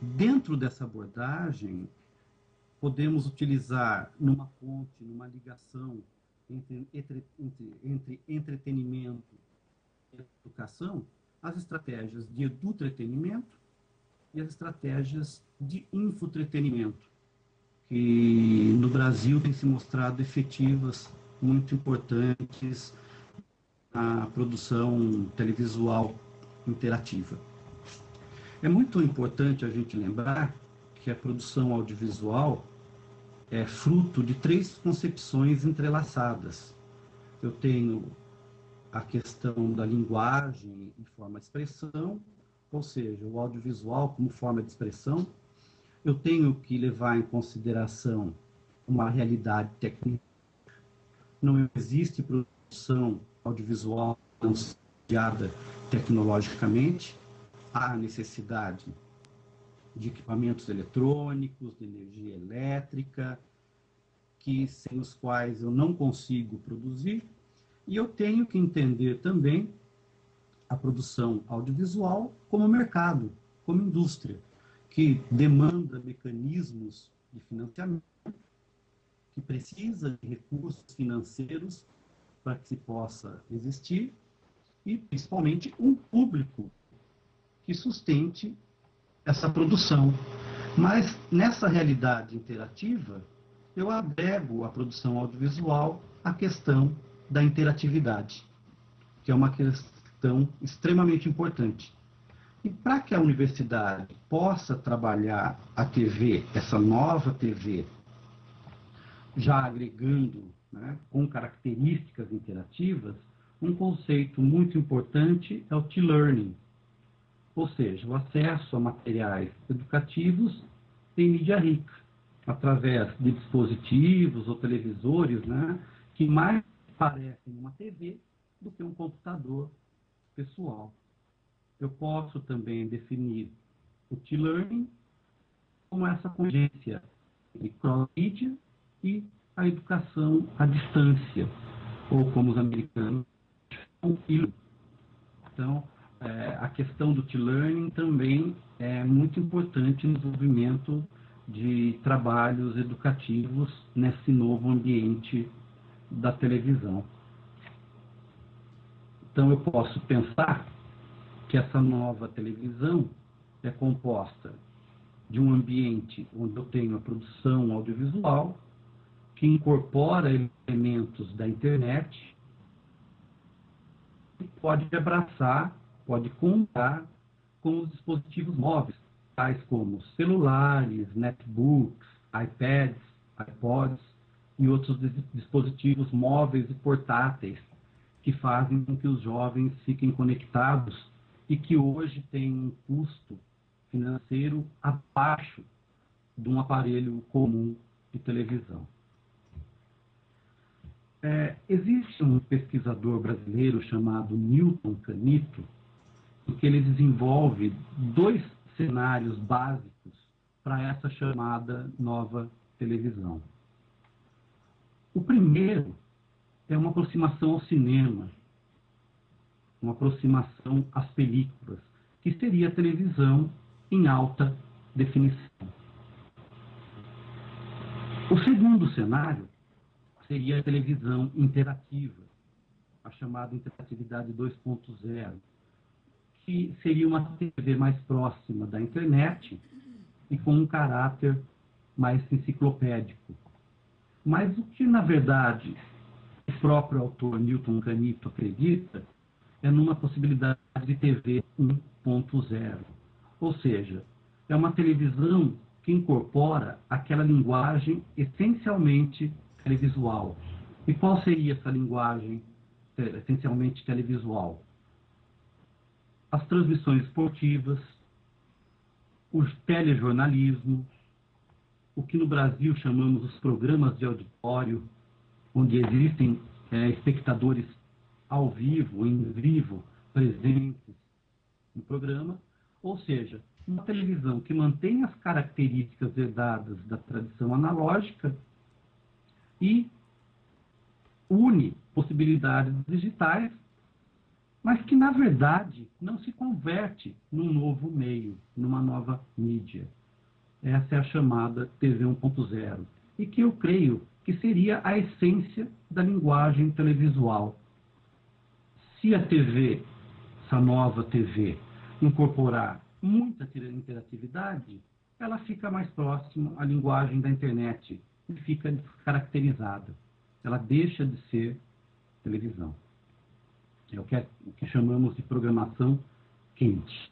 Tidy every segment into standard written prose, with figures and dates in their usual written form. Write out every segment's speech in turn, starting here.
Dentro dessa abordagem, podemos utilizar numa ponte, numa ligação entre entretenimento e educação, as estratégias de edutretenimento e as estratégias de infotretenimento, que no Brasil têm se mostrado efetivas, muito importantes na produção televisual interativa. É muito importante a gente lembrar que a produção audiovisual é fruto de três concepções entrelaçadas. Eu tenho a questão da linguagem e forma de expressão, ou seja, o audiovisual como forma de expressão. Eu tenho que levar em consideração uma realidade técnica. Não existe produção audiovisual guiada tecnologicamente. Há necessidade de equipamentos eletrônicos, de energia elétrica, que sem os quais eu não consigo produzir. E eu tenho que entender também a produção audiovisual como mercado, como indústria, que demanda mecanismos de financiamento, que precisa de recursos financeiros para que se possa existir, e principalmente um público que sustente essa produção. Mas nessa realidade interativa, eu agrego à produção audiovisual a questão da interatividade, que é uma questão extremamente importante. E para que a universidade possa trabalhar a TV, essa nova TV, já agregando, né, com características interativas, um conceito muito importante é o T-Learning, ou seja, o acesso a materiais educativos em mídia rica, através de dispositivos ou televisores, né, que mais parecem uma TV do que um computador pessoal. Eu posso também definir o T-Learning como essa convergência entre cross-mídia e a educação à distância, ou como os americanos chamam. Então, a questão do T-Learning também é muito importante no desenvolvimento de trabalhos educativos nesse novo ambiente da televisão. Então, eu posso pensar que essa nova televisão é composta de um ambiente onde eu tenho a produção audiovisual, que incorpora elementos da internet, e pode abraçar, pode contar com os dispositivos móveis, tais como celulares, netbooks, iPads, iPods e outros dispositivos móveis e portáteis que fazem com que os jovens fiquem conectados e que hoje têm um custo financeiro abaixo de um aparelho comum de televisão. Existe um pesquisador brasileiro chamado Newton Canito, em que ele desenvolve dois cenários básicos para essa chamada nova televisão. O primeiro é uma aproximação ao cinema, uma aproximação às películas, que seria a televisão em alta definição. O segundo cenário seria a televisão interativa, a chamada interatividade 2.0, que seria uma TV mais próxima da internet e com um caráter mais enciclopédico. Mas o que, na verdade, o próprio autor Newton Canito acredita é numa possibilidade de TV 1.0, ou seja, é uma televisão que incorpora aquela linguagem essencialmente televisual. E qual seria essa linguagem essencialmente televisual? As transmissões esportivas, o telejornalismo, o que no Brasil chamamos os programas de auditório, onde existem espectadores ao vivo, em vivo, presentes no programa, ou seja, uma televisão que mantém as características herdadas da tradição analógica e une possibilidades digitais mas que, na verdade, não se converte num novo meio, numa nova mídia. Essa é a chamada TV 1.0, e que eu creio que seria a essência da linguagem televisual. Se a TV, essa nova TV, incorporar muita interatividade, ela fica mais próxima à linguagem da internet e fica caracterizada. Ela deixa de ser televisão. É o que chamamos de programação quente.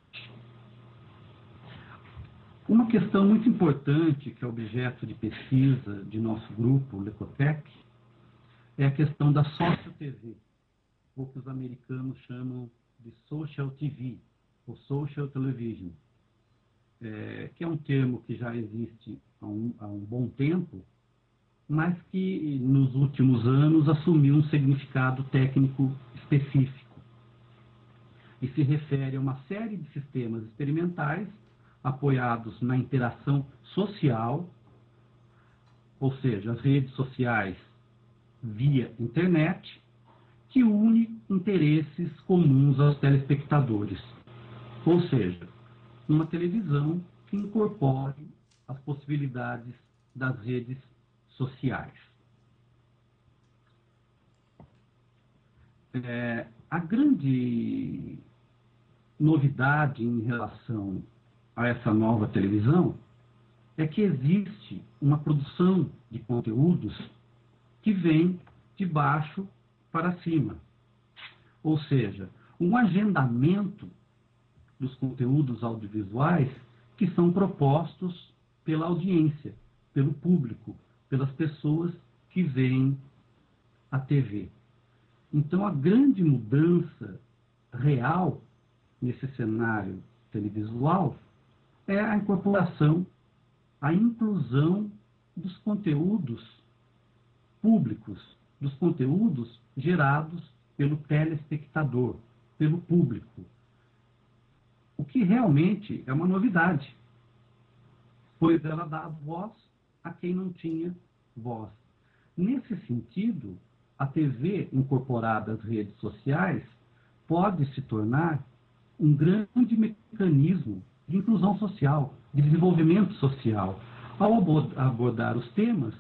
Uma questão muito importante, que é objeto de pesquisa de nosso grupo, o Lecotec, é a questão da social-TV, ou que os americanos chamam de social TV, ou social television, que é um termo que já existe há um bom tempo, mas que nos últimos anos assumiu um significado técnico específico e se refere a uma série de sistemas experimentais apoiados na interação social, ou seja, as redes sociais via internet, que une interesses comuns aos telespectadores, ou seja, uma televisão que incorpore as possibilidades das redes sociais. A grande novidade em relação a essa nova televisão é que existe uma produção de conteúdos que vem de baixo para cima, ou seja, um agendamento dos conteúdos audiovisuais que são propostos pela audiência, pelo público, pelas pessoas que veem a TV. Então, a grande mudança real nesse cenário televisual é a incorporação, a inclusão dos conteúdos públicos, dos conteúdos gerados pelo telespectador, pelo público. O que realmente é uma novidade, pois ela dá voz a quem não tinha voz. Nesse sentido, a TV incorporada às redes sociais pode se tornar um grande mecanismo de inclusão social, de desenvolvimento social, ao abordar os temas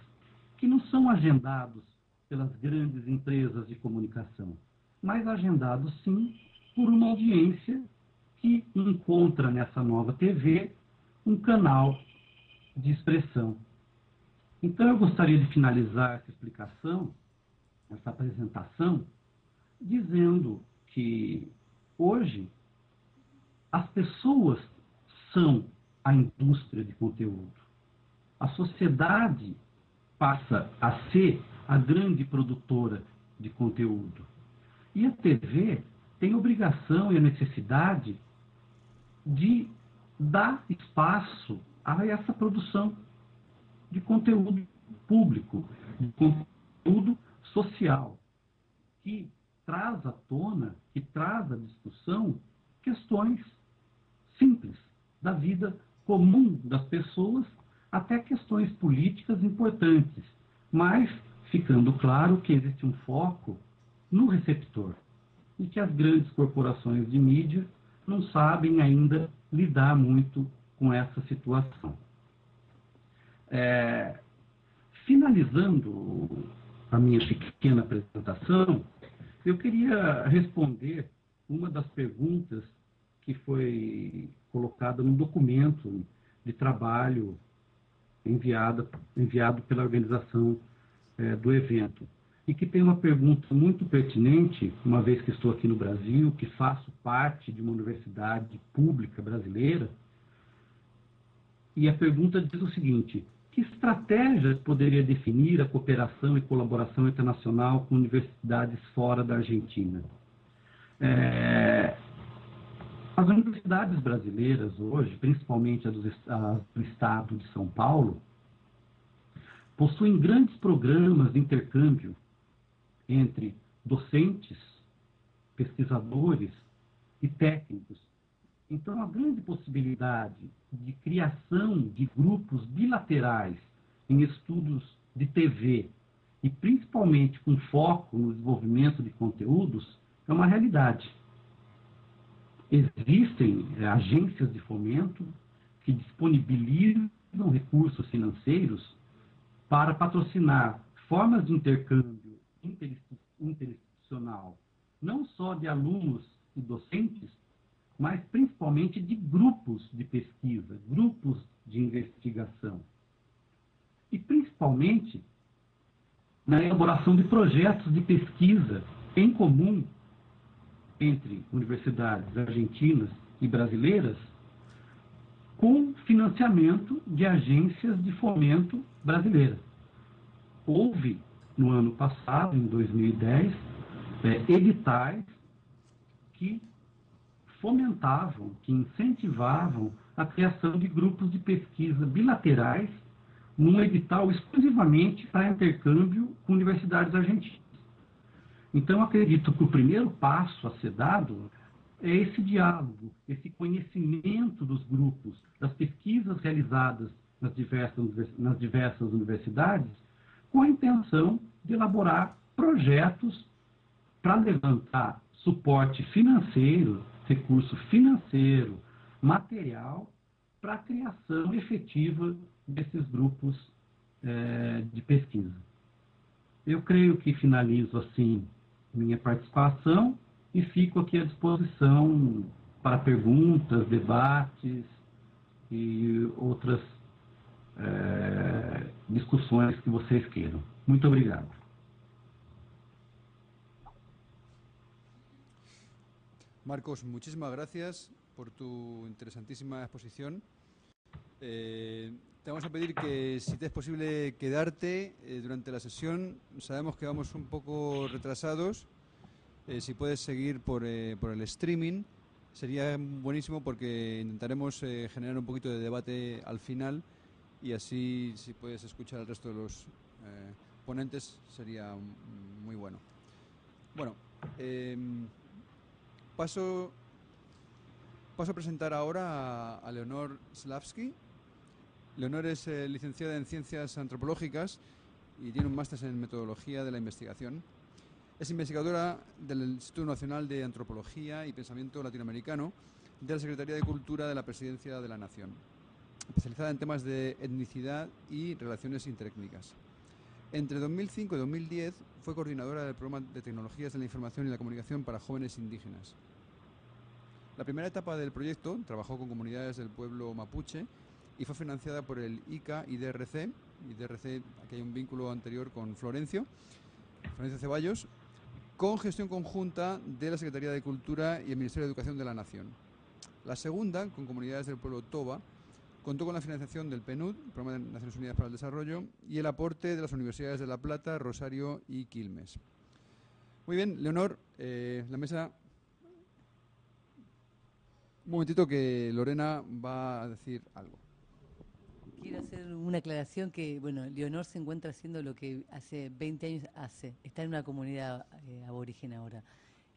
que não são agendados pelas grandes empresas de comunicação, mas agendados, sim, por uma audiência que encontra nessa nova TV um canal de expressão. Então, eu gostaria de finalizar essa explicação, essa apresentação, dizendo que hoje as pessoas são a indústria de conteúdo. A sociedade passa a ser a grande produtora de conteúdo. E a TV tem a obrigação e a necessidade de dar espaço a essa produção de conteúdo público, de conteúdo social, que traz à tona, que traz à discussão questões simples da vida comum das pessoas, até questões políticas importantes, mas ficando claro que existe um foco no receptor e que as grandes corporações de mídia não sabem ainda lidar muito com essa situação. Finalizando a minha pequena apresentação, eu queria responder uma das perguntas que foi colocada no documento de trabalho enviado pela organização do evento. E que tem uma pergunta muito pertinente, uma vez que estou aqui no Brasil, que faço parte de uma universidade pública brasileira, e a pergunta diz o seguinte: que estratégias poderia definir a cooperação e colaboração internacional com universidades fora da Argentina? As universidades brasileiras hoje, principalmente a do estado de São Paulo, possuem grandes programas de intercâmbio entre docentes, pesquisadores e técnicos. Então, a grande possibilidade de criação de grupos bilaterais em estudos de TV, e principalmente com foco no desenvolvimento de conteúdos, é uma realidade. Existem agências de fomento que disponibilizam recursos financeiros para patrocinar formas de intercâmbio interinstitucional, não só de alunos e docentes, mas principalmente de grupos de pesquisa, grupos de investigação. E principalmente na elaboração de projetos de pesquisa em comum entre universidades argentinas e brasileiras, com financiamento de agências de fomento brasileiras. Houve, no ano passado, em 2010, editais que fomentavam, que incentivavam a criação de grupos de pesquisa bilaterais num edital exclusivamente para intercâmbio com universidades argentinas. Então, acredito que o primeiro passo a ser dado é esse diálogo, esse conhecimento dos grupos, das pesquisas realizadas nas diversas universidades, com a intenção de elaborar projetos para levantar suporte financeiro, recurso financeiro, material, para a criação efetiva desses grupos de pesquisa. Eu creio que finalizo assim minha participação e fico aqui à disposição para perguntas, debates e outras discussões que vocês queiram. Muito obrigado. Marcos, muchísimas gracias por tu interesantísima exposición. Te vamos a pedir que, si te es posible, quedarte durante la sesión. Sabemos que vamos un poco retrasados. Si puedes seguir por el streaming, sería buenísimo, porque intentaremos generar un poquito de debate al final, y así, si puedes escuchar al resto de los ponentes, sería muy bueno. Bueno, paso a presentar ahora a Leonor Slavsky. Leonor es licenciada en Ciencias Antropológicas y tiene un máster en Metodología de la Investigación. Es investigadora del Instituto Nacional de Antropología y Pensamiento Latinoamericano de la Secretaría de Cultura de la Presidencia de la Nación, especializada en temas de etnicidad y relaciones interétnicas. Entre 2005 y 2010 fue coordinadora del Programa de Tecnologías de la Información y la Comunicación para Jóvenes Indígenas. La primera etapa del proyecto trabajó con comunidades del pueblo mapuche y fue financiada por el ICA y DRC. Y DRC, aquí hay un vínculo anterior con Florencio Ceballos, con gestión conjunta de la Secretaría de Cultura y el Ministerio de Educación de la Nación. La segunda, con comunidades del pueblo Toba, contó con la financiación del PNUD, Programa de Naciones Unidas para el Desarrollo, y el aporte de las universidades de La Plata, Rosario y Quilmes. Muy bien, Leonor, la mesa... Un momentito, que Lorena va a decir algo. Quiero hacer una aclaración que, bueno, Leonor se encuentra haciendo lo que hace 20 años hace. Está en una comunidad aborigen ahora.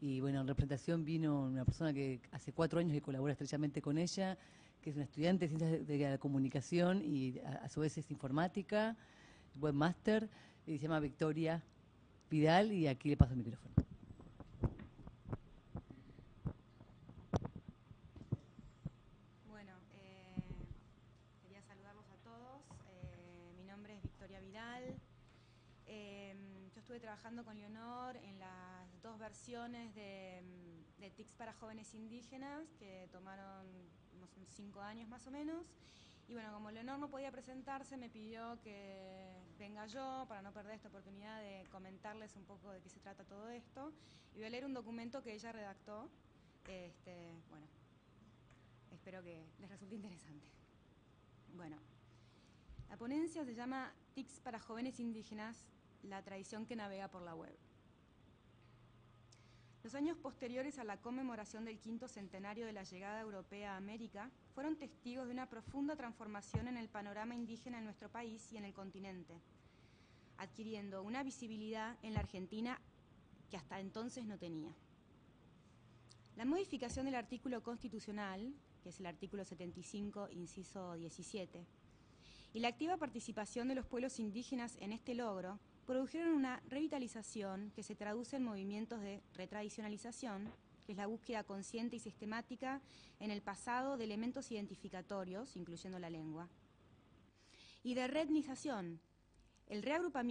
Y bueno, en representación vino una persona que hace 4 años que colabora estrechamente con ella, que es una estudiante de Ciencias de la Comunicación y a su vez es informática, webmaster, y se llama Victoria Vidal, y aquí le paso el micrófono. Quería saludarlos a todos. Mi nombre es Victoria Vidal. Yo estuve trabajando con Leonor en las 2 versiones de TICs para jóvenes indígenas, que tomaron unos 5 años más o menos. Y bueno, como Leonor no podía presentarse, me pidió que venga yo para no perder esta oportunidad de comentarles un poco de qué se trata todo esto. Y voy a leer un documento que ella redactó. Bueno, espero que les resulte interesante. Bueno, la ponencia se llama TICs para jóvenes indígenas, la tradición que navega por la web. Los años posteriores a la conmemoración del 5º centenario de la llegada europea a América fueron testigos de una profunda transformación en el panorama indígena en nuestro país y en el continente, adquiriendo una visibilidad en la Argentina que hasta entonces no tenía. La modificación del artículo constitucional, que es el artículo 75, inciso 17, y la activa participación de los pueblos indígenas en este logro produjeron una revitalización que se traduce en movimientos de retradicionalización que es la búsqueda consciente y sistemática en el pasado de elementos identificatorios, incluyendo la lengua. Y de reetnización, el reagrupamiento